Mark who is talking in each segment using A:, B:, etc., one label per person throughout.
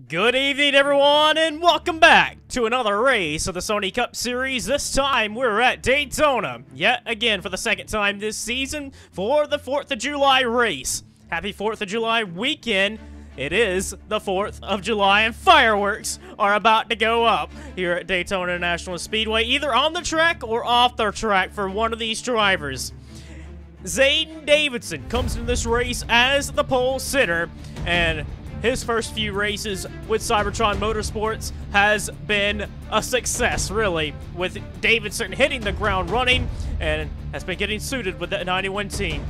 A: Good evening, everyone, and welcome back to another race of the Sony Cup Series. This time, we're at Daytona, yet again for the second time this season for the 4th of July race. Happy 4th of July weekend. It is the 4th of July, and fireworks are about to go up here at Daytona International Speedway, either on the track or off the track for one of these drivers. Zayden Davidson comes into this race as the pole sitter, and his first few races with Cybertron Motorsports has been a success, really, with Davidson hitting the ground running and has been getting suited with the 91 team.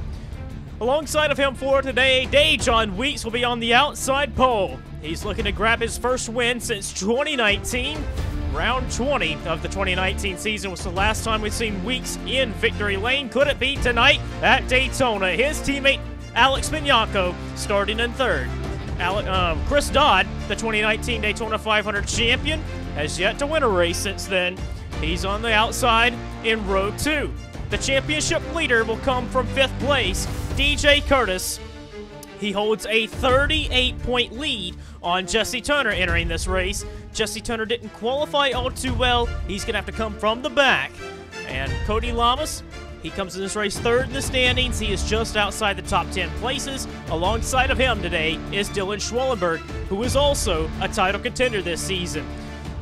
A: Alongside of him for today, John Weeks will be on the outside pole. He's looking to grab his first win since 2019. Round 20 of the 2019 season was the last time we've seen Weeks in victory lane. Could it be tonight at Daytona? His teammate Alex Mignacco starting in third. Chris Dodd, the 2019 Daytona 500 champion, has yet to win a race since then. He's on the outside in row 2. The championship leader will come from 5th place, DJ Curtis. He holds a 38-point lead on Jesse Turner entering this race. Jesse Turner didn't qualify all too well. He's going to have to come from the back. And Cody Lamas, he comes in this race third in the standings. He is just outside the top 10 places. Alongside of him today is Dylan Schwellenberg, who is also a title contender this season.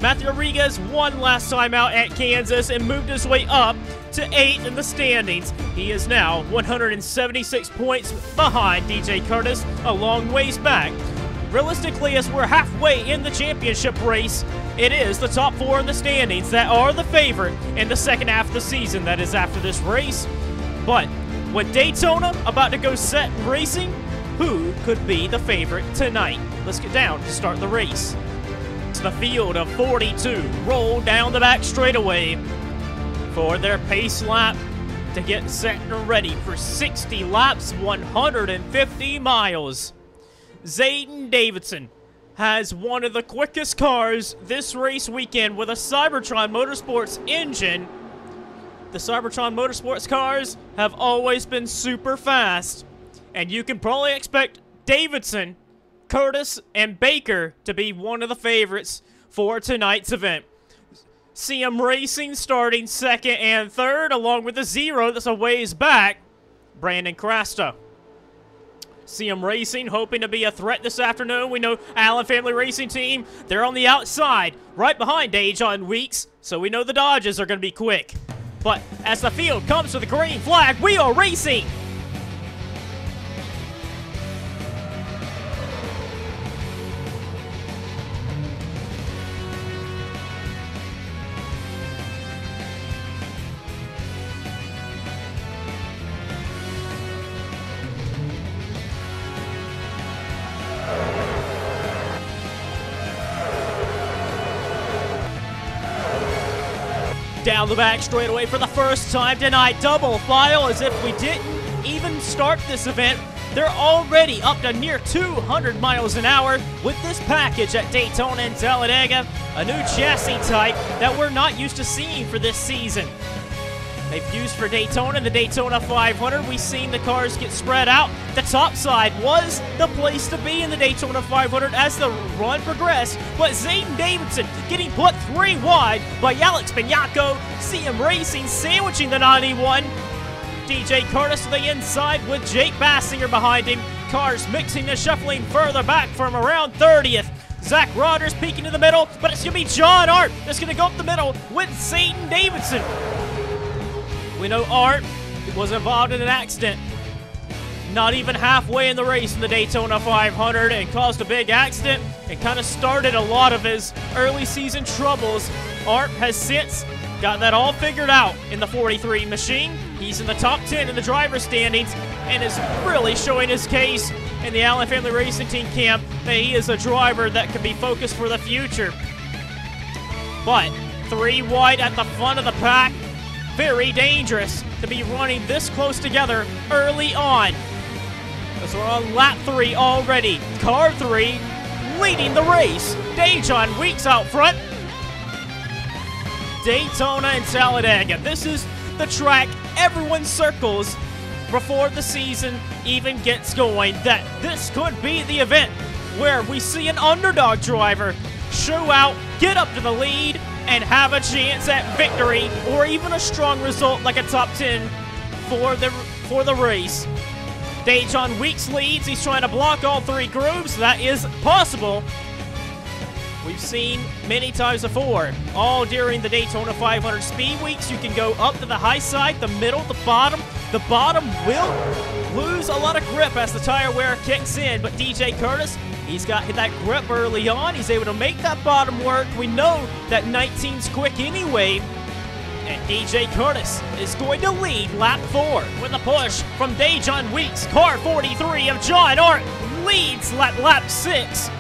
A: Matthew Rodriguez won last time out at Kansas and moved his way up to 8th in the standings. He is now 176 points behind DJ Curtis, a long ways back. Realistically, as we're halfway in the championship race, it is the top 4 in the standings that are the favorite in the second half of the season that is after this race. But with Daytona about to go set racing, who could be the favorite tonight? Let's get down to start the race. It's the field of 42 roll down the back straightaway for their pace lap to get set and ready for 60 laps, 150 miles. Zayden Davidson has one of the quickest cars this race weekend with a Cybertron Motorsports engine. The Cybertron Motorsports cars have always been super fast, and you can probably expect Davidson, Curtis, and Baker to be one of the favorites for tonight's event. CM Racing starting second and third, along with the zero that's a ways back, Brandon Crasta. CM Racing hoping to be a threat this afternoon. We know Allen Family Racing Team, they're on the outside, right behind John Weeks, so we know the Dodges are going to be quick. But as the field comes to the green flag, we are racing! Down the back straightaway for the first time tonight. Double file as if we didn't even start this event. They're already up to near 200 miles an hour with this package at Daytona and Talladega. A new chassis type that we're not used to seeing for this season. They've used for Daytona and the Daytona 500. We've seen the cars get spread out. The top side was the place to be in the Daytona 500 as the run progressed. But Zayden Davidson getting put 3 wide by Alex Mignacco. CM Racing sandwiching the 91. DJ Curtis to the inside with Jake Bassinger behind him. Cars mixing and shuffling further back from around 30th. Zach Rogers peeking in the middle, but it's going to be John Art that's going to go up the middle with Zayden Davidson. We know Art was involved in an accident not even halfway in the race in the Daytona 500 and caused a big accident and kind of started a lot of his early season troubles. Art has since got that all figured out in the 43 machine. He's in the top 10 in the driver's standings and is really showing his case in the Allen Family Racing Team camp that he is a driver that can be focused for the future. But 3 wide at the front of the pack. Very dangerous to be running this close together early on. As we're on lap 3 already. Car 3 leading the race. John Weeks out front. Daytona and Talladega. This is the track everyone circles before the season even gets going. That this could be the event where we see an underdog driver show out, get up to the lead, and have a chance at victory or even a strong result like a top 10 for the race. Dejon Weeks leads. He's trying to block all three grooves. That is possible. We've seen many times before, all during the Daytona 500 Speed Weeks. You can go up to the high side, the middle, the bottom. The bottom will lose a lot of grip as the tire wear kicks in, but DJ Curtis, he's got that grip early on. He's able to make that bottom work. We know that 19's quick anyway. And DJ Curtis is going to lead lap 4 with a push from Dejon Weeks. Car 43 of John Art leads lap 6.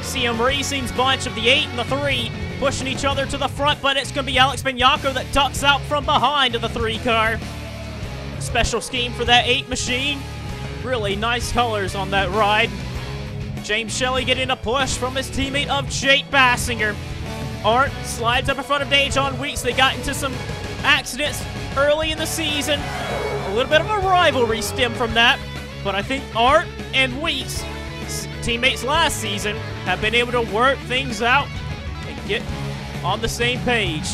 A: CM Racing's bunch of the 8 and the 3 pushing each other to the front, but it's going to be Alex Bianco that tucks out from behind of the 3 car. Special scheme for that 8 machine. Really nice colors on that ride. James Shelley getting a push from his teammate of Jake Bassinger. Art slides up in front of Dejon Weeks. They got into some accidents early in the season. A little bit of a rivalry stemmed from that, but I think Art and Weeks, teammates last season, have been able to work things out and get on the same page.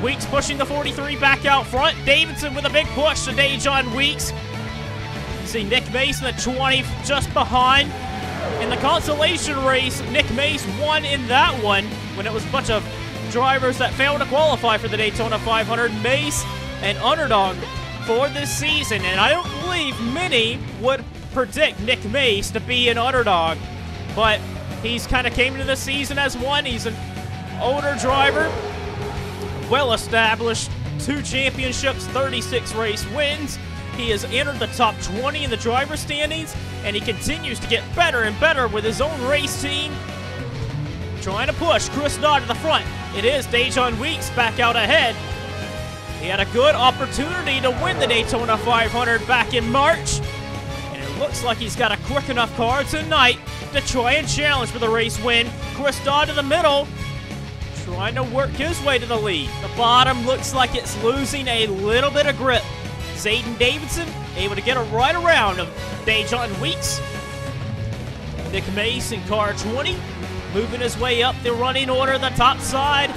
A: Weeks pushing the 43 back out front. Davidson with a big push to Dejon Weeks. You see Nick Mason at 20 just behind. In the consolation race, Nick Mace won in that one when it was a bunch of drivers that failed to qualify for the Daytona 500. Mace, an underdog for this season, and I don't believe many would predict Nick Mace to be an underdog, but he's kind of came into the season as one. He's an older driver, well-established, 2 championships, 36 race wins. He has entered the top 20 in the driver standings, and he continues to get better and better with his own race team. Trying to push Chris Dodd to the front. It is Dejon Weeks back out ahead. He had a good opportunity to win the Daytona 500 back in March, and it looks like he's got a quick enough car tonight to try and challenge for the race win. Chris Dodd to the middle, trying to work his way to the lead. The bottom looks like it's losing a little bit of grip. Zayden Davidson able to get a right around of Dejon Weeks. Nick Mace in car 20, moving his way up the running order. The top side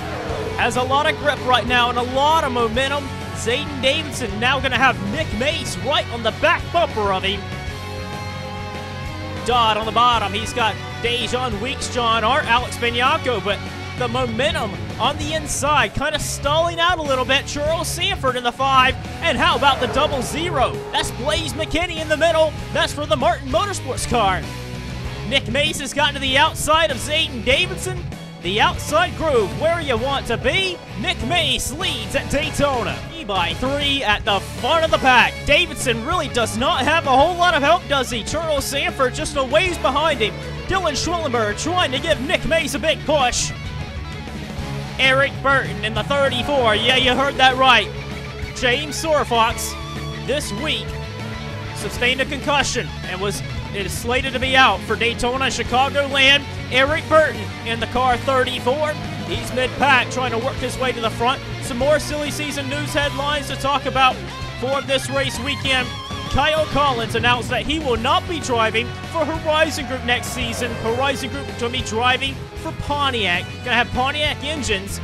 A: has a lot of grip right now and a lot of momentum. Zayden Davidson now going to have Nick Mace right on the back bumper of him. Dodd on the bottom. He's got Dejon Weeks, John Art, Alex Bianco, but the momentum on the inside kind of stalling out a little bit. Charles Sanford in the 5. And how about the 00? That's Blaze McKinney in the middle. That's for the Martin Motorsports car. Nick Mace has gotten to the outside of Zayden Davidson. The outside groove where you want to be. Nick Mace leads at Daytona. By 3 at the front of the pack. Davidson really does not have a whole lot of help, does he? Charles Sanford just a ways behind him. Dylan Schwellenberg trying to give Nick Mace a big push. Eric Burton in the 34. Yeah, you heard that right. James Sorfox this week sustained a concussion and is slated to be out for Daytona and Chicagoland. Eric Burton in the car 34. He's mid-pack trying to work his way to the front. Some more silly season news headlines to talk about for this race weekend. Kyle Collins announced that he will not be driving for Horizon Group next season. Horizon Group is going to be driving for Pontiac. Going to have Pontiac engines.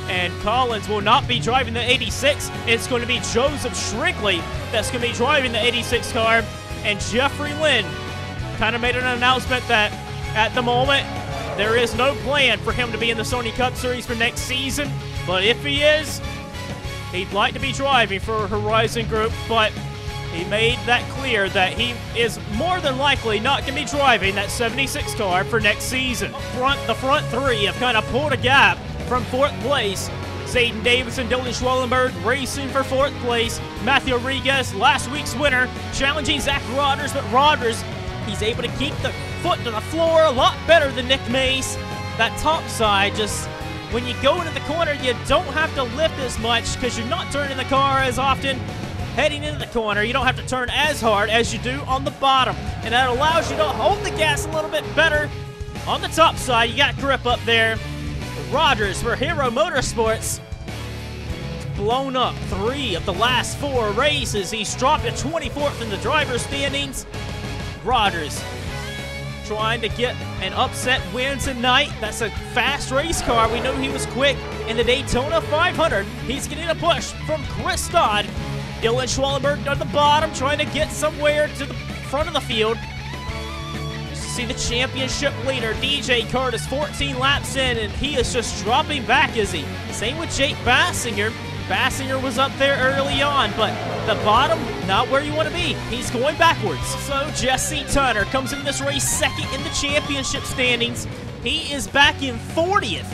A: And Collins will not be driving the 86. It's going to be Joseph Shrinkley that's going to be driving the 86 car. And Jeffrey Lynn kind of made an announcement that at the moment there is no plan for him to be in the Sony Cup Series for next season. But if he is, he'd like to be driving for Horizon Group, but he made that clear that he is more than likely not going to be driving that 76 car for next season. The front 3 have kind of pulled a gap from 4th place. Zayden Davidson, Dylan Schwellenberg racing for 4th place. Matthew Rodriguez, last week's winner, challenging Zach Rodgers, but Rodgers, he's able to keep the foot to the floor a lot better than Nick Mace. That top side, just when you go into the corner, you don't have to lift as much because you're not turning the car as often. Heading into the corner, you don't have to turn as hard as you do on the bottom. And that allows you to hold the gas a little bit better. On the top side, you got grip up there. Rodgers for Hero Motorsports. Blown up 3 of the last 4 races. He's dropped to 24th in the driver's standings. Rodgers trying to get an upset win tonight. That's a fast race car. We know he was quick in the Daytona 500. He's getting a push from Chris Dodd. Dylan Schwellenberg at the bottom, trying to get somewhere to the front of the field. Just to see the championship leader, DJ Curtis, 14 laps in, and he is just dropping back, is he? Same with Jake Bassinger. Bassinger was up there early on, but the bottom, not where you want to be. He's going backwards. So Jesse Turner comes in this race second in the championship standings. He is back in 40th.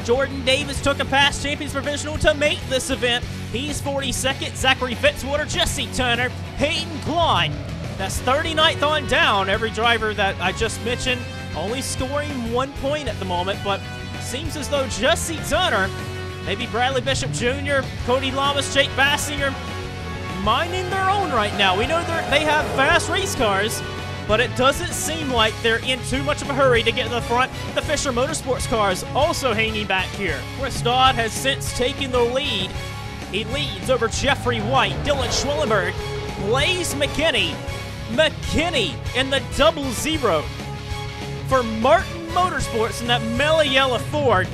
A: Jordan Davis took a past champions provisional to make this event. He's 42nd. Zachary Fitzwater, Jesse Turner, Hayden Klein. That's 39th on down. Every driver that I just mentioned only scoring 1 point at the moment, but seems as though Jesse Turner, maybe Bradley Bishop Jr., Cody Lamas, Jake Bassinger, minding their own right now. We know they have fast race cars, but it doesn't seem like they're in too much of a hurry to get to the front. The Fisher Motorsports cars also hanging back here. Chris Dodd has since taken the lead. He leads over Jeffrey White, Dylan Schwellenberg, Blaze McKinney. McKinney in the 00 for Martin Motorsports in that Meliella Ford.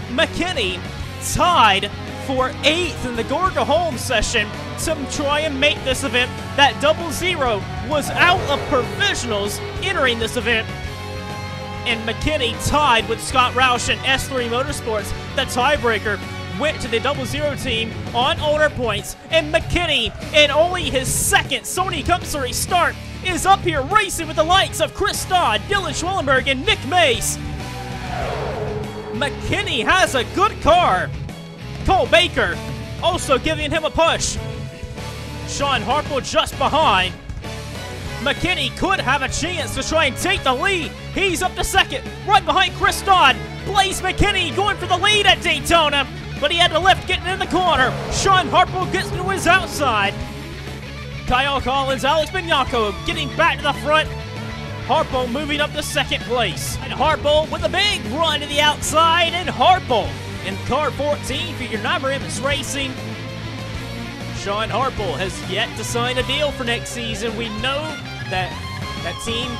A: McKinney tied for 8th in the Gorga Home session to try and make this event. That 00 was out of provisionals entering this event. And McKinney tied with Scott Roush and S3 Motorsports. The tiebreaker went to the 00 team on owner points. And McKinney, in only his second Sony Cup Series start, is up here racing with the likes of Chris Dodd, Dylan Schwellenberg, and Nick Mace. McKinney has a good car. Cole Baker also giving him a push. Sean Harple just behind. McKinney could have a chance to try and take the lead. He's up to second, right behind Chris Dodd. Blaze McKinney going for the lead at Daytona, but he had to lift getting in the corner. Sean Harple gets to his outside. Kyle Collins, Alex Bignacco getting back to the front. Harpo moving up to second place. And Harpo with a big run to the outside, and Harpo in car 14 for your number MS Racing. Sean Harple has yet to sign a deal for next season. We know that team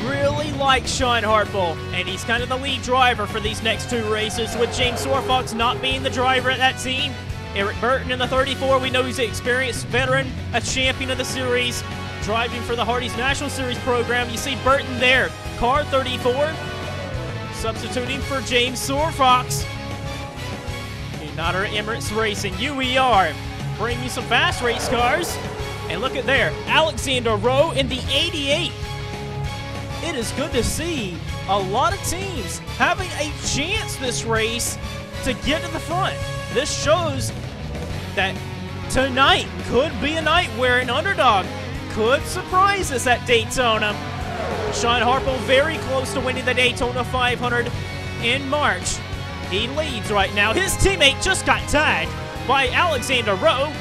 A: really likes Sean Harple, and he's kind of the lead driver for these next two races, with James Sorfox not being the driver at that team. Eric Burton in the 34, we know he's an experienced veteran, a champion of the series, driving for the Hardy's National Series program. You see Burton there, car 34, substituting for James Sorfox. United Emirates Racing, UER, bring you some fast race cars. And look at there, Alexander Rowe in the 88. It is good to see a lot of teams having a chance this race to get to the front. This shows that tonight could be a night where an underdog could surprise us at Daytona. Sean Harple very close to winning the Daytona 500 in March. He leads right now. His teammate just got tagged by Alexander Rowe.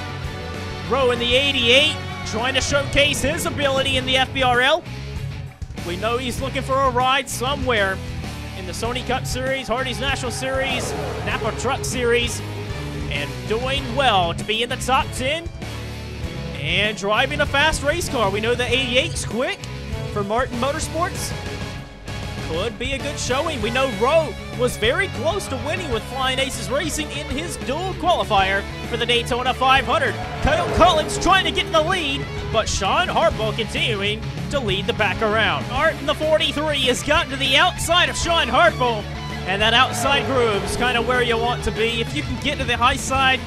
A: Rowe in the 88, trying to showcase his ability in the FBRL. We know he's looking for a ride somewhere in the Sony Cup Series, Hardy's National Series, Napa Truck Series, and doing well to be in the top 10 and driving a fast race car. We know the 88's quick for Martin Motorsports. Could be a good showing. We know Rowe was very close to winning with Flying Aces Racing in his dual qualifier for the Daytona 500. Kyle Collins trying to get in the lead, but Sean Harpo continuing to lead the back around. Art in the 43 has gotten to the outside of Sean Harpo, and that outside groove is kind of where you want to be. If you can get to the high side,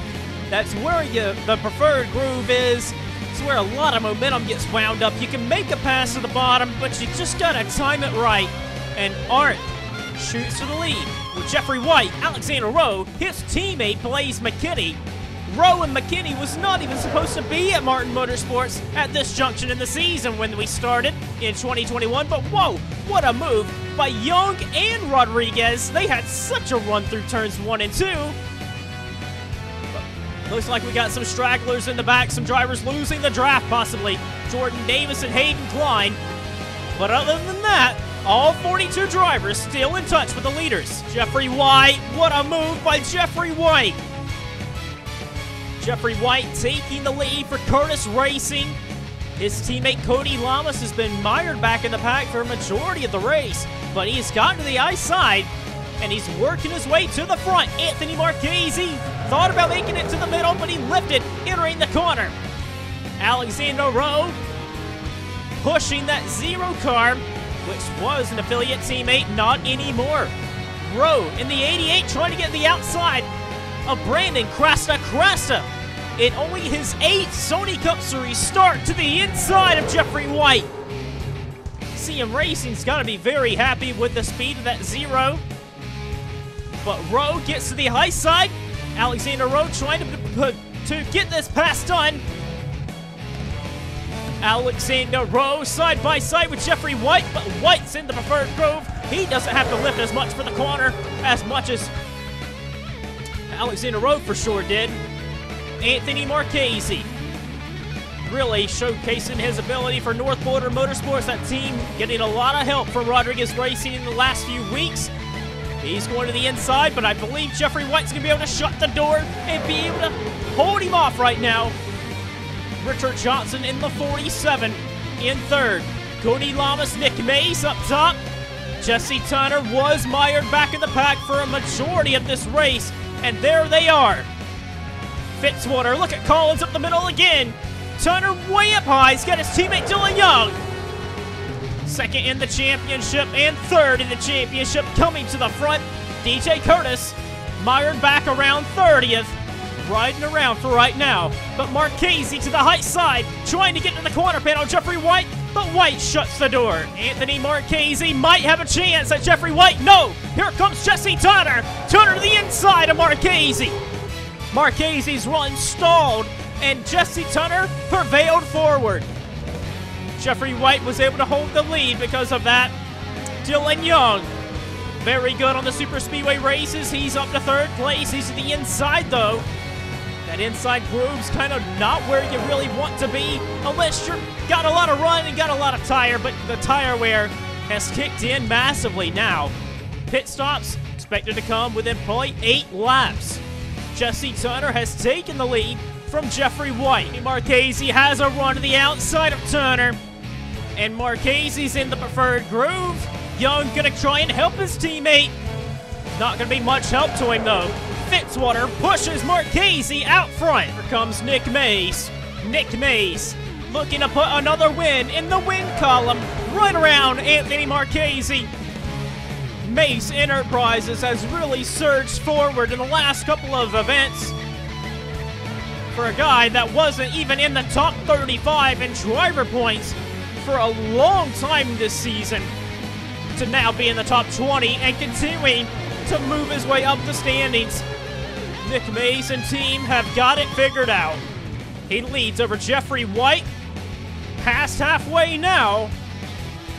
A: that's where the preferred groove is. It's where a lot of momentum gets wound up. You can make a pass to the bottom, but you just gotta time it right. And Art shoots to the lead with Jeffrey White, Alexander Rowe, his teammate Blaze McKinney. Rowe and McKinney was not even supposed to be at Martin Motorsports at this junction in the season when we started in 2021, but whoa, what a move by Young and Rodriguez. They had such a run through turns 1 and 2. But looks like we got some stragglers in the back, some drivers losing the draft possibly. Jordan Davis and Hayden Klein. But other than that, all 42 drivers still in touch with the leaders. Jeffrey White, what a move by Jeffrey White. Jeffrey White taking the lead for Curtis Racing. His teammate Cody Lamas has been mired back in the pack for a majority of the race, but he's gotten to the ice side, and he's working his way to the front. Anthony Marchese thought about making it to the middle, but he lifted, entering the corner. Alexander Rowe pushing that 0 car, which was an affiliate teammate, not anymore. Rowe in the 88 trying to get the outside of Brandon Cresta. In only his 8th Sony Cup Series start to the inside of Jeffrey White. CM Racing's got to be very happy with the speed of that 0. But Rowe gets to the high side. Alexander Rowe trying to get this pass done. Alexander Rowe side by side with Jeffrey White, but White's in the preferred groove. He doesn't have to lift as much for the corner as much as Alexander Rowe for sure did. Anthony Marchese really showcasing his ability for North Border Motorsports. That team getting a lot of help from Rodriguez Racing in the last few weeks. He's going to the inside, but I believe Jeffrey White's going to be able to shut the door and be able to hold him off right now. Richard Johnson in the 47 in 3rd. Cody Lamas, Nick Mace up top. Jesse Turner was mired back in the pack for a majority of this race, and there they are. Fitzwater, look at Collins up the middle again. Turner way up high. He's got his teammate Dylan Young. 2nd in the championship and 3rd in the championship. Coming to the front, DJ Curtis mired back around 30th. Riding around for right now. But Marchese to the high side, trying to get to the corner panel. Jeffrey White, but White shuts the door. Anthony Marchese might have a chance at Jeffrey White. No! Here comes Jesse Turner. Turner to the inside of Marchese. Marchese's run stalled, and Jesse Turner prevailed forward. Jeffrey White was able to hold the lead because of that. Dylan Young, very good on the super speedway races. He's up to 3rd place. He's to the inside, though. That inside groove's kind of not where you really want to be unless you've got a lot of run and got a lot of tire, but the tire wear has kicked in massively now. Pit stops expected to come within probably 8 laps. Jesse Turner has taken the lead from Jeffrey White. Marchese has a run to the outside of Turner, and Marchese's in the preferred groove. Young gonna try and help his teammate. Not gonna be much help to him though. Fitzwater pushes Marchese out front. Here comes Nick Mace. Nick Mace looking to put another win in the win column. Right around Anthony Marchese. Mace Enterprises has really surged forward in the last couple of events. For a guy that wasn't even in the top 35 in driver points for a long time this season, to now be in the top 20 and continuing to move his way up the standings. Nick Mace and team have got it figured out. He leads over Jeffrey White, past halfway now.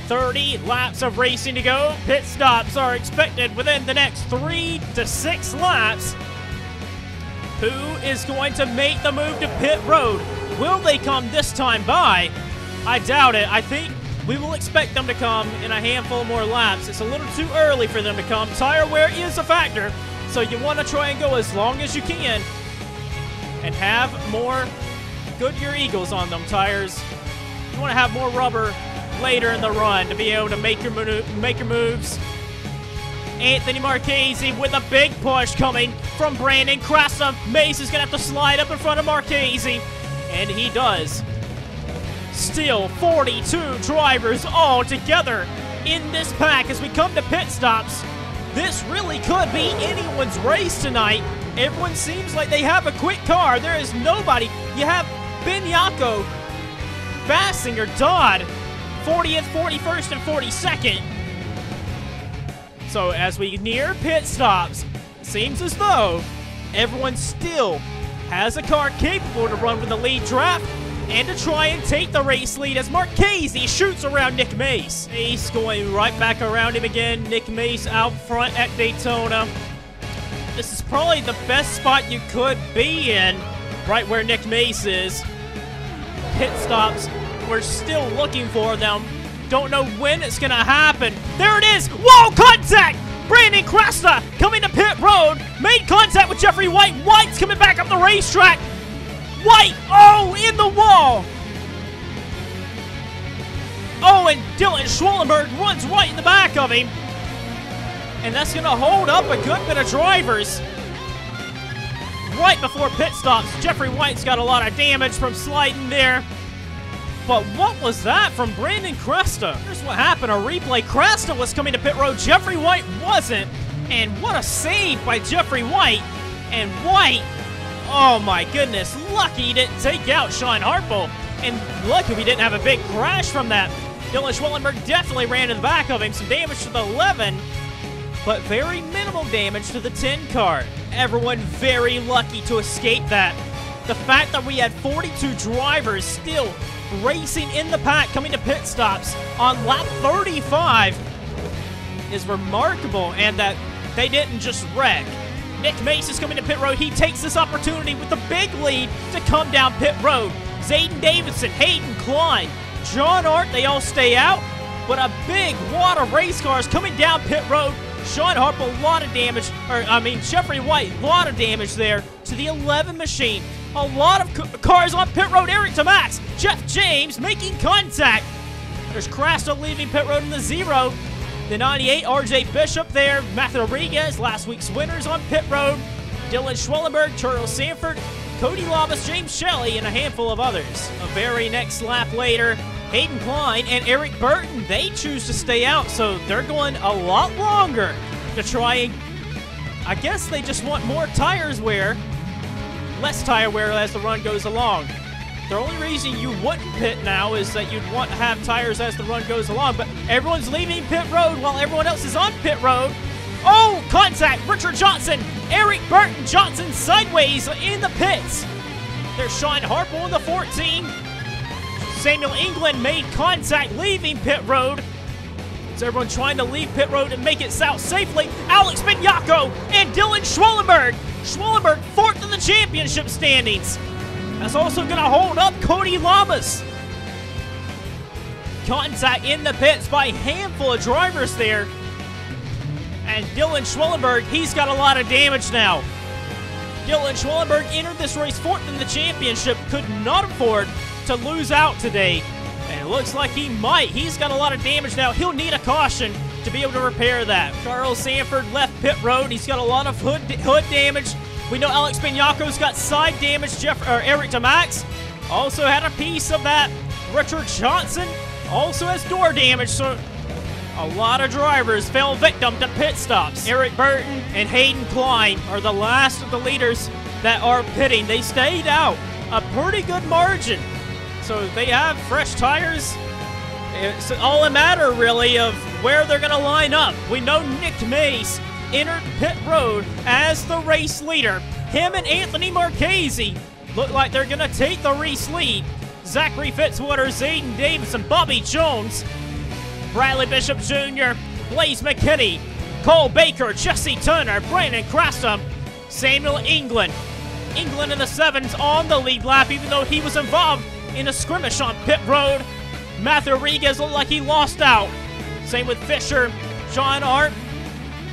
A: 30 laps of racing to go. Pit stops are expected within the next 3 to 6 laps. Who is going to make the move to pit road? Will they come this time by? I doubt it. I think we will expect them to come in a handful more laps. It's a little too early for them to come. Tire wear is a factor, so you want to try and go as long as you can and have more Goodyear Eagles on them tires. You want to have more rubber later in the run to be able to make your moves. Anthony Marchese with a big push coming from Brandon Cresta. Mace is going to have to slide up in front of Marchese, and he does. Still 42 drivers all together in this pack as we come to pit stops. This really could be anyone's race tonight. Everyone seems like they have a quick car. There is nobody. You have Benyako, Bassinger, Dodd, 40th, 41st, and 42nd. So as we near pit stops, seems as though everyone still has a car capable to run with the lead draft and to try and take the race lead as Marchese shoots around Nick Mace. Mace going right back around him again. Nick Mace out front at Daytona. This is probably the best spot you could be in, right where Nick Mace is. Pit stops, we're still looking for them. Don't know when it's gonna happen. There it is! Whoa, contact! Brandon Cresta coming to pit road, made contact with Jeffrey White. White's coming back up the racetrack. White, oh, in the wall. Oh, and Dylan Schwellenberg runs right in the back of him. And that's going to hold up a good bit of drivers. Right before pit stops, Jeffrey White's got a lot of damage from sliding there. But what was that from Brandon Cresta? Here's what happened. A replay. Cresta was coming to pit road. Jeffrey White wasn't. And what a save by Jeffrey White. And White, oh my goodness, lucky he didn't take out Sean Harpo. And lucky we didn't have a big crash from that. Dylan Schwellenberg definitely ran in the back of him. Some damage to the 11, but very minimal damage to the 10 car. Everyone very lucky to escape that. The fact that we had 42 drivers still racing in the pack coming to pit stops on lap 35 is remarkable, and that they didn't just wreck. Nick Mace is coming to pit road. He takes this opportunity with the big lead to come down pit road. Zayden Davidson, Hayden Klein, John Art, they all stay out, but a big wad of race cars coming down pit road. Sean Harpo, a lot of damage, Jeffrey White, a lot of damage there to the 11 machine. A lot of cars on pit road. Eric DeMax, Jeff James making contact. There's Crasta leaving pit road in the 0. The 98, RJ Bishop there. Matthew Rodriguez, last week's winners on pit road. Dylan Schwellenberg, Charles Sanford, Cody Labus, James Shelley, and a handful of others. A very next lap later, Hayden Klein and Eric Burton, they choose to stay out, so they're going a lot longer to try and, I guess they just want more tires wear, less tire wear as the run goes along. The only reason you wouldn't pit now is that you'd want to have tires as the run goes along, but everyone's leaving pit road while everyone else is on pit road. Oh, contact, Richard Johnson, Eric Burton, Johnson sideways in the pits. There's Sean Harpo in the 14. Samuel England made contact leaving pit road. So everyone trying to leave pit road and make it south safely. Alex Bignacco and Dylan Schwellenberg. Schwellenberg fourth in the championship standings. That's also going to hold up Cody Lamas. Contact in the pits by a handful of drivers there. And Dylan Schwellenberg, he's got a lot of damage now. Dylan Schwellenberg entered this race fourth in the championship. Could not afford to lose out today. And it looks like he might. He's got a lot of damage now. He'll need a caution to be able to repair that. Charles Sanford left pit road. He's got a lot of hood damage. We know Alex Bignacco's got side damage. Eric DeMax also had a piece of that. Richard Johnson also has door damage. So a lot of drivers fell victim to pit stops. Eric Burton and Hayden Klein are the last of the leaders that are pitting. They stayed out a pretty good margin. So they have fresh tires. It's all a matter, really, of where they're going to line up. We know Nick Mace entered pit road as the race leader. Him and Anthony Marchese look like they're going to take the race lead. Zachary Fitzwater, Zayden Davidson, Bobby Jones, Bradley Bishop Jr., Blaze McKinney, Cole Baker, Jesse Turner, Brandon Crasta, Samuel England. England in the 7s on the lead lap, even though he was involved in a skirmish on pit road. Matthew Rodriguez looked like he lost out. Same with Fisher, John Art.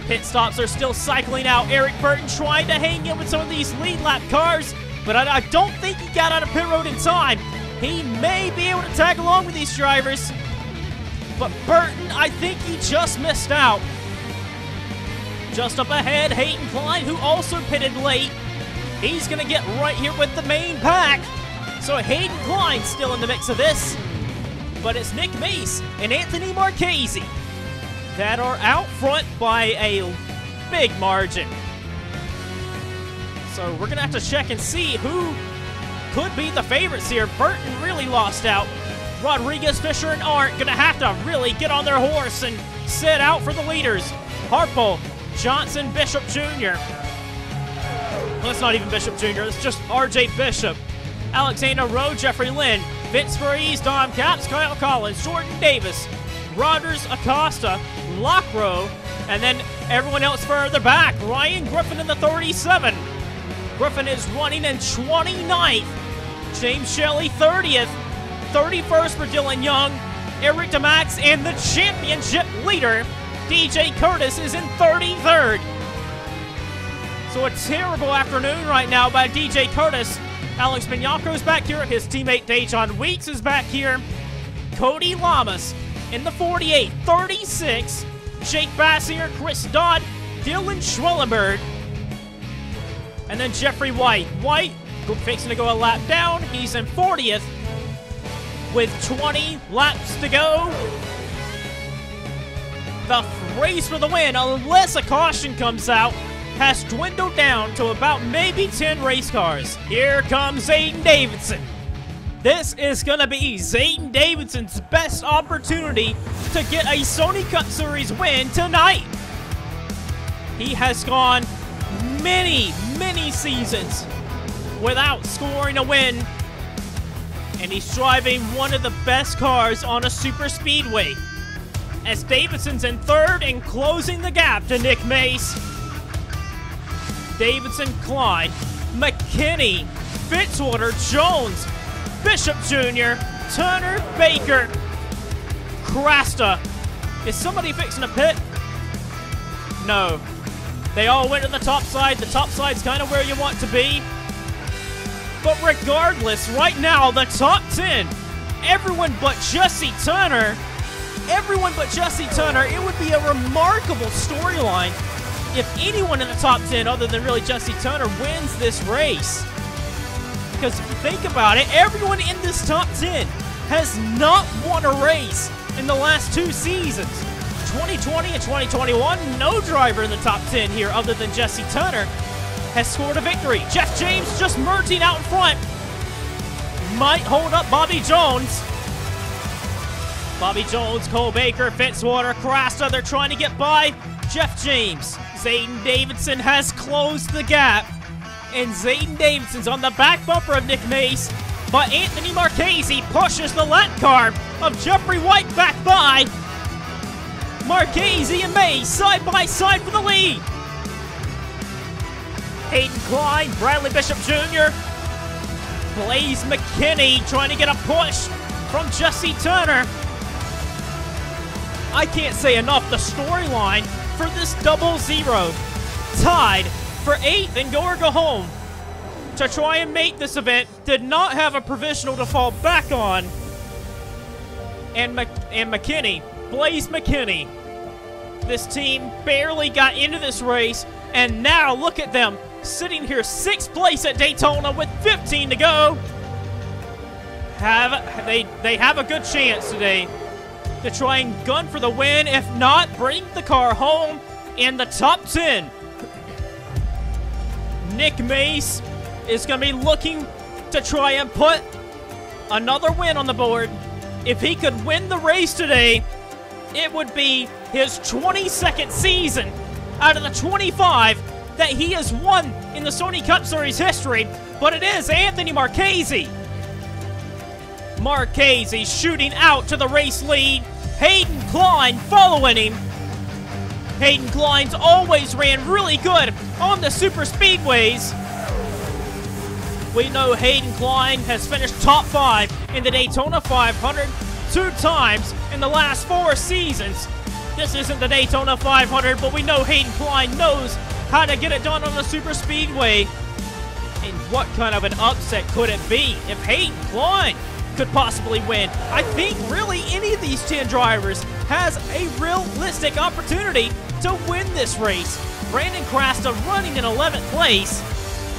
A: Pit stops are still cycling out. Eric Burton trying to hang in with some of these lead lap cars, but I don't think he got out of pit road in time. He may be able to tag along with these drivers, but Burton, I think he just missed out. Just up ahead, Hayden Klein, who also pitted late. He's going to get right here with the main pack. So Hayden Klein still in the mix of this, but it's Nick Mace and Anthony Marchese that are out front by a big margin. So we're going to have to check and see who could be the favorites here. Burton really lost out. Rodriguez, Fisher, and Art going to have to really get on their horse and set out for the leaders. Harpo, Johnson, Bishop Jr. Well, it's not even Bishop Jr., it's just RJ Bishop. Alexander Rowe, Jeffrey Lynn, Vince Freeze, Dom Capps, Kyle Collins, Jordan Davis, Rodgers Acosta, Lockrow, and then everyone else further back. Ryan Griffin in the 37. Griffin is running in 29th. James Shelley 30th. 31st for Dylan Young. Eric DeMax and the championship leader, DJ Curtis, is in 33rd. So a terrible afternoon right now by DJ Curtis. Alex Bignacco's back here. His teammate Dejon Weeks is back here. Cody Lamas. In the 48, 36, Jake Bassier, Chris Dodd, Dylan Schwellenberg. And then Jeffrey White. White fixing to go a lap down. He's in 40th with 20 laps to go. The race for the win, unless a caution comes out, has dwindled down to about maybe 10 race cars. Here comes Zayden Davidson. This is going to be Zayden Davidson's best opportunity to get a Sony Cup Series win tonight. He has gone many seasons without scoring a win, and he's driving one of the best cars on a super speedway. As Davidson's in third and closing the gap to Nick Mace. Davidson, Klein, McKinney, Fitzwater, Jones, Bishop Jr., Turner, Baker, Crasta. Is somebody fixing a pit? No. They all went to the top side. The top side's kind of where you want to be. But regardless, right now, the top 10, everyone but Jesse Turner, it would be a remarkable storyline if anyone in the top 10 other than really Jesse Turner wins this race. Because if you think about it, everyone in this top 10 has not won a race in the last 2 seasons. 2020 and 2021, no driver in the top 10 here other than Jesse Turner has scored a victory. Jeff James just merging out in front. Might hold up Bobby Jones. Bobby Jones, Cole Baker, Fitzwater, Crasta, they're trying to get by Jeff James. Zayden Davidson has closed the gap. And Zayden Davidson's on the back bumper of Nick Mace. But Anthony Marchese pushes the lap car of Jeffrey White back by. Marchese and Mace side by side for the lead. Hayden Klein, Bradley Bishop Jr., Blaze McKinney trying to get a push from Jesse Turner. I can't say enough, the storyline for this 0-0, tied for 8th and go or go home, to try and make this event, did not have a provisional to fall back on. And McKinney, Blaze McKinney, this team barely got into this race, and now look at them sitting here 6th place at Daytona with 15 to go. They have a good chance today to try and gun for the win, if not bring the car home in the top 10. Nick Mace is going to be looking to try and put another win on the board. If he could win the race today, it would be his 22nd season out of the 25 that he has won in the Sony Cup Series history, but it is Anthony Marchese. Marchese shooting out to the race lead. Hayden Klein following him. Hayden Klein's always ran really good on the super speedways. We know Hayden Klein has finished top 5 in the Daytona 500 2 times in the last 4 seasons. This isn't the Daytona 500, but we know Hayden Klein knows how to get it done on the super speedway. And what kind of an upset could it be if Hayden Klein could possibly win? I think really any of these 10 drivers has a realistic opportunity to win this race. Brandon Crasta running in 11th place.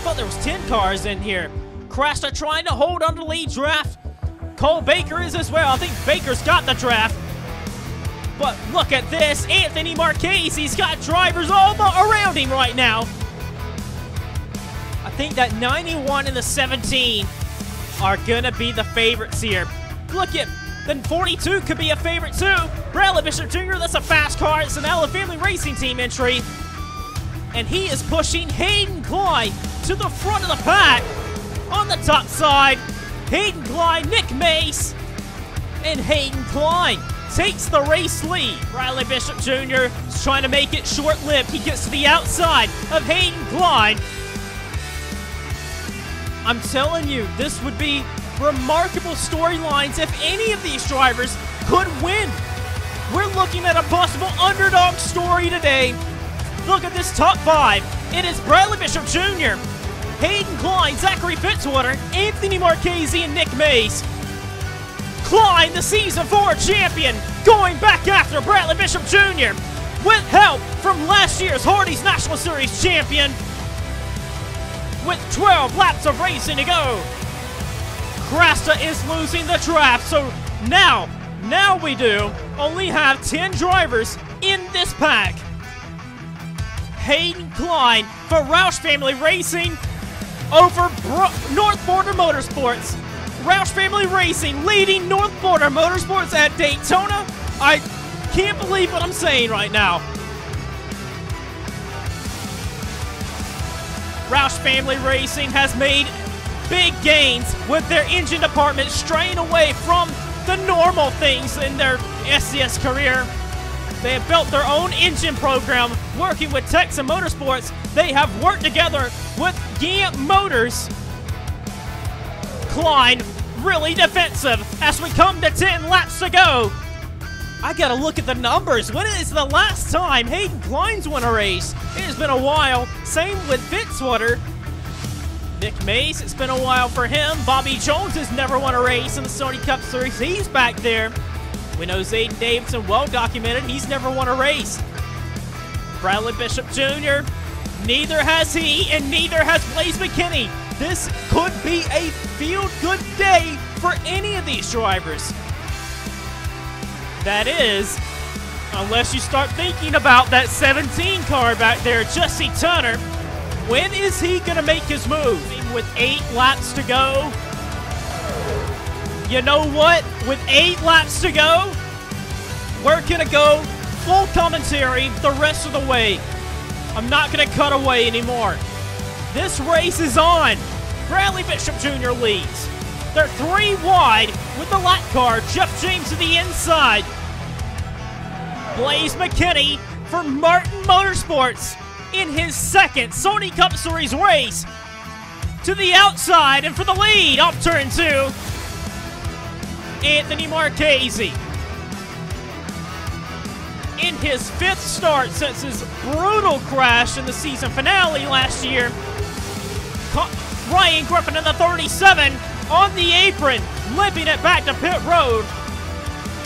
A: Thought there was 10 cars in here. Crasta trying to hold on to the lead draft. Cole Baker is as well. I think Baker's got the draft. But look at this. Anthony Marchese's got drivers all around him right now. I think that 91 and the 17 are going to be the favorites here. Look at, then 42 could be a favorite too. Bradley Bishop Jr., that's a fast car. It's an Allen Family Racing Team entry. And he is pushing Hayden Klein to the front of the pack. On the top side, Hayden Klein, Nick Mace, and Hayden Klein takes the race lead. Bradley Bishop Jr. is trying to make it short-lived. He gets to the outside of Hayden Klein. I'm telling you, this would be remarkable storylines if any of these drivers could win. We're looking at a possible underdog story today. Look at this top 5. It is Bradley Bishop Jr., Hayden Klein, Zachary Fitzwater, Anthony Marchese, and Nick Mace. Klein, the Season 4 champion, going back after Bradley Bishop Jr. with help from last year's Hardee's National Series champion. With 12 laps of racing to go, Krasta is losing the draft, so now we do only have 10 drivers in this pack. Hayden Klein for Roush Family Racing over North Border Motorsports. Roush Family Racing leading North Border Motorsports at Daytona. I can't believe what I'm saying right now. Roush Family Racing has made big gains with their engine department straying away from the normal things in their SCS career. They have built their own engine program working with Texan Motorsports. They have worked together with Gant Motors. Klein really defensive as we come to 10 laps to go. I gotta look at the numbers. When is the last time Hayden Klein's won a race? It has been a while. Same with Fitzwater. Nick Mace, it's been a while for him. Bobby Jones has never won a race in the Sony Cup Series. He's back there. We know Zayden Davidson, well documented. He's never won a race. Bradley Bishop Jr., neither has he, and neither has Blaze McKinney. This could be a feel-good day for any of these drivers. That is, unless you start thinking about that 17 car back there, Jesse Turner. When is he going to make his move? With 8 laps to go. You know what? With 8 laps to go, we're going to go full commentary the rest of the way. I'm not going to cut away anymore. This race is on. Bradley Bishop Jr. leads. They're 3 wide with the lap car. Jeff James to the inside. Blaze McKinney for Martin Motorsports in his second Sony Cup Series race to the outside, and for the lead off turn 2, Anthony Marchese. In his 5th start since his brutal crash in the season finale last year, Ryan Griffin in the 37 on the apron, limping it back to pit road.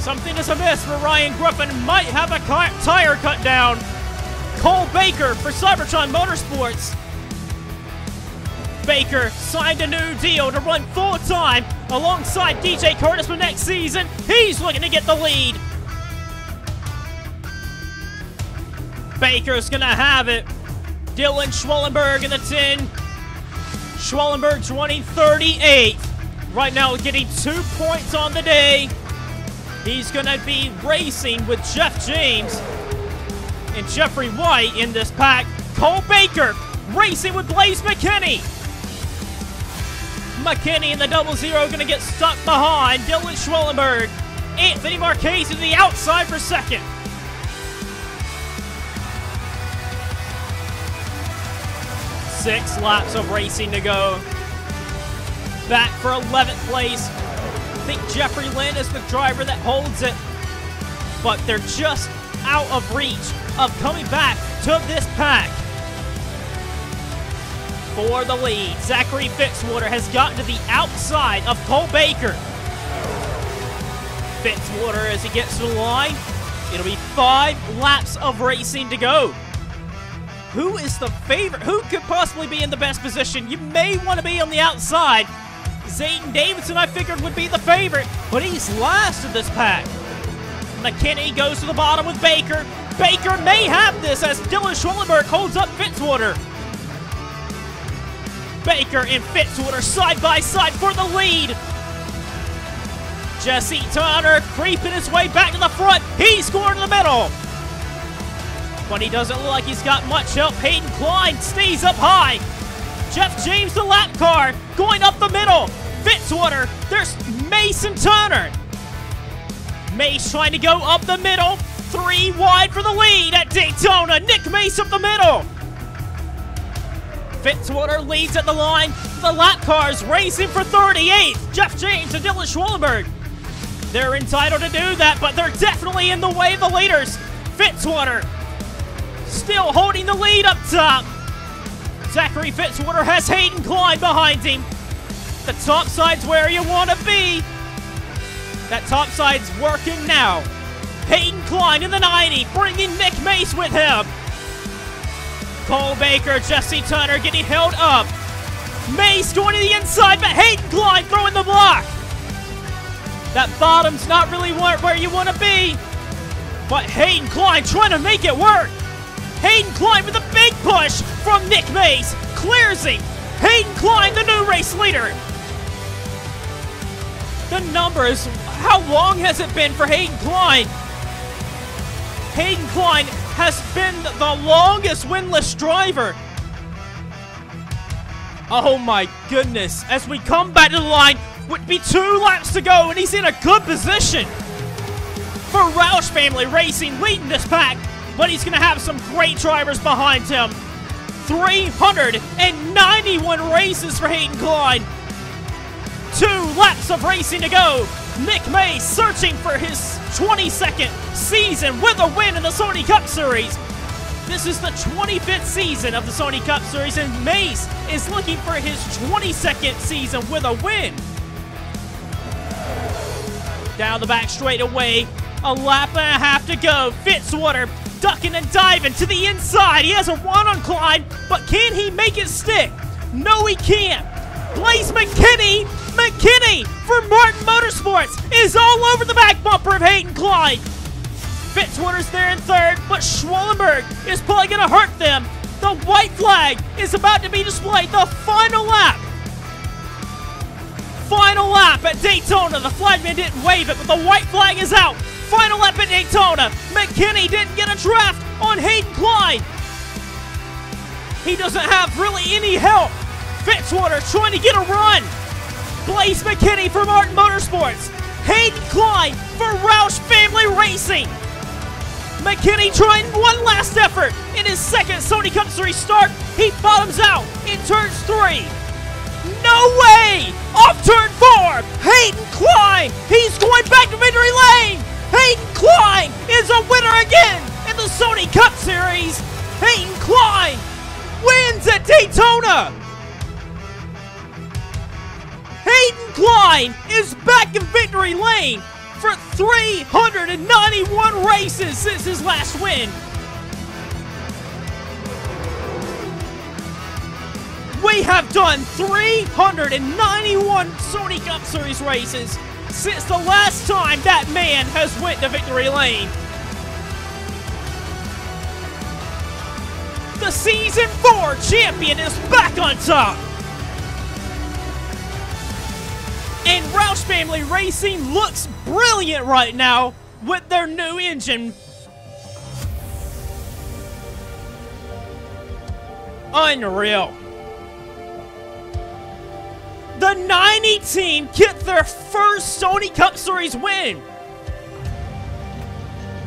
A: Something is amiss for Ryan Griffin, might have a tire cut down. Cole Baker for Cybertron Motorsports. Baker signed a new deal to run full-time alongside DJ Curtis for next season. He's looking to get the lead. Baker's gonna have it. Dylan Schwellenberg in the 10. Schwellenberg 2038. Right now getting 2 points on the day. He's gonna be racing with Jeff James and Jeffrey White in this pack. Cole Baker racing with Blaze McKinney. McKinney in the 00 gonna get stuck behind Dylan Schwellenberg. Anthony Marchese to the outside for second. Six laps of racing to go. Back for 11th place. I think Jeffrey Lynn is the driver that holds it, but they're just out of reach of coming back to this pack. For the lead, Zachary Fitzwater has gotten to the outside of Cole Baker. Fitzwater, as he gets to the line, it'll be 5 laps of racing to go. Who is the favorite? Who could possibly be in the best position? You may want to be on the outside. Zayden Davidson, I figured, would be the favorite, but he's last in this pack. McKinney goes to the bottom with Baker. Baker may have this as Dylan Schwellenberg holds up Fitzwater. Baker and Fitzwater side by side for the lead. Jesse Turner creeping his way back to the front. He's scored in the middle. But he doesn't look like he's got much help. Hayden Klein stays up high. Jeff James, the lap car, going up the middle. Fitzwater, there's Mason Turner. Mace trying to go up the middle. 3 wide for the lead at Daytona. Nick Mace up the middle. Fitzwater leads at the line. The lap cars racing for 38th. Jeff James and Dylan Schwellenberg. They're entitled to do that, but they're definitely in the way of the leaders. Fitzwater still holding the lead up top. Zachary Fitzwater has Hayden Klein behind him. The top side's where you want to be. That topside's working now. Hayden Klein in the 90, bringing Nick Mace with him. Cole Baker, Jesse Turner getting held up. Mace going to the inside, but Hayden Klein throwing the block. That bottom's not really where you want to be. But Hayden Klein trying to make it work. Hayden Klein with a big push from Nick Mace. Clears him. Hayden Klein, the new race leader. The numbers, how long has it been for Hayden Klein? Hayden Klein has been the longest winless driver. Oh my goodness. As we come back to the line, would be 2 laps to go, and he's in a good position. For Roush Family Racing leading this pack, but he's going to have some great drivers behind him. 391 races for Hayden Klein. 2 laps of racing to go. Nick Mace searching for his 22nd season with a win in the Sony Cup Series. This is the 25th season of the Sony Cup Series, and Mace is looking for his 22nd season with a win. Down the back straightaway, a lap and a half to go. Fitzwater ducking and diving to the inside. He has a run on Klein, but can he make it stick? No, he can't. Blaze McKinney for Martin Motorsports is all over the back bumper of Hayden Klein. Fitzwater's there in third, but Schwallenberg is probably going to hurt them. The white flag is about to be displayed. The final lap. Final lap at Daytona. The flagman didn't wave it, but the white flag is out. Final lap at Daytona. McKinney didn't get a draft on Hayden Klein. He doesn't have really any help. Fitzwater trying to get a run. Blaze McKinney for Martin Motorsports. Hayden Klein for Roush Family Racing. McKinney trying one last effort in his second Sony Cup Series start. He bottoms out in turns 3. No way! Off turn 4, Hayden Klein. He's going back to victory lane. Hayden Klein is a winner again in the Sony Cup Series. Hayden Klein wins at Daytona. Hayden Klein is back in victory lane for 391 races since his last win. We have done 391 Sony Cup Series races since the last time that man has went to victory lane. The Season 4 champion is back on top. And Roush Family Racing looks brilliant right now with their new engine. Unreal. The 90 team get their first Sony Cup Series win.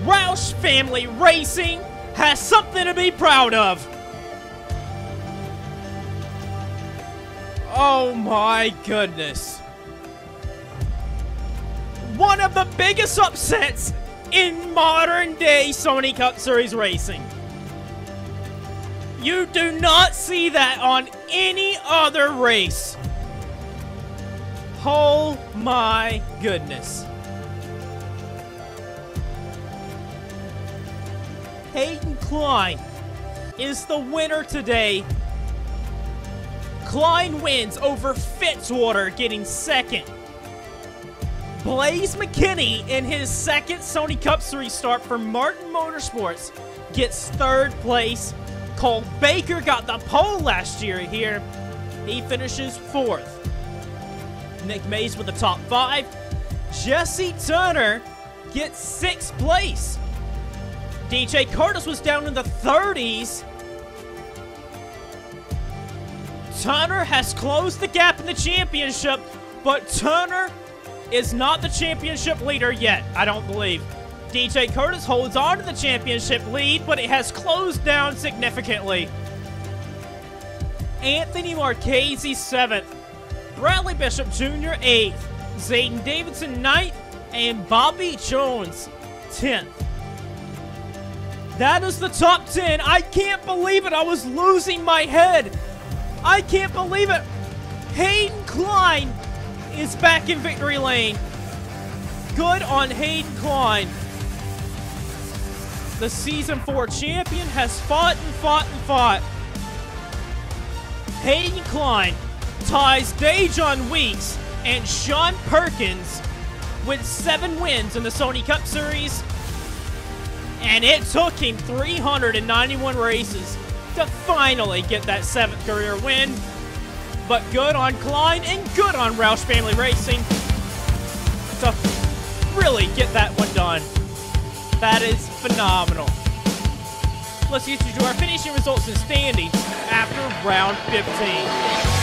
A: Roush Family Racing has something to be proud of. Oh my goodness. One of the biggest upsets in modern day Sony Cup Series racing. You do not see that on any other race. Oh my goodness. Hayden Klein is the winner today. Klein wins over Fitzwater, getting second. Blaze McKinney in his second Sony Cup Series start for Martin Motorsports gets third place. Cole Baker got the pole last year here. He finishes fourth. Nick Mace with the top 5. Jesse Turner gets 6th place. DJ Curtis was down in the 30s. Turner has closed the gap in the championship, but Turner is not the championship leader yet, I don't believe. DJ Curtis holds on to the championship lead, but it has closed down significantly. Anthony Marchese 7th. Bradley Bishop Jr. 8th. Zayden Davidson 9th. And Bobby Jones 10th. That is the top 10. I can't believe it. I was losing my head. I can't believe it. Hayden Klein is back in victory lane. good on Hayden Klein. The Season 4 champion has fought and fought and fought. Hayden Klein ties Dejon Weeks and Sean Perkins with 7 wins in the Sony Cup Series. And it took him 391 races to finally get that 7th career win. But good on Klein and good on Roush Family Racing to really get that one done. That is phenomenal. Let's get you to our finishing results and standings after round 15.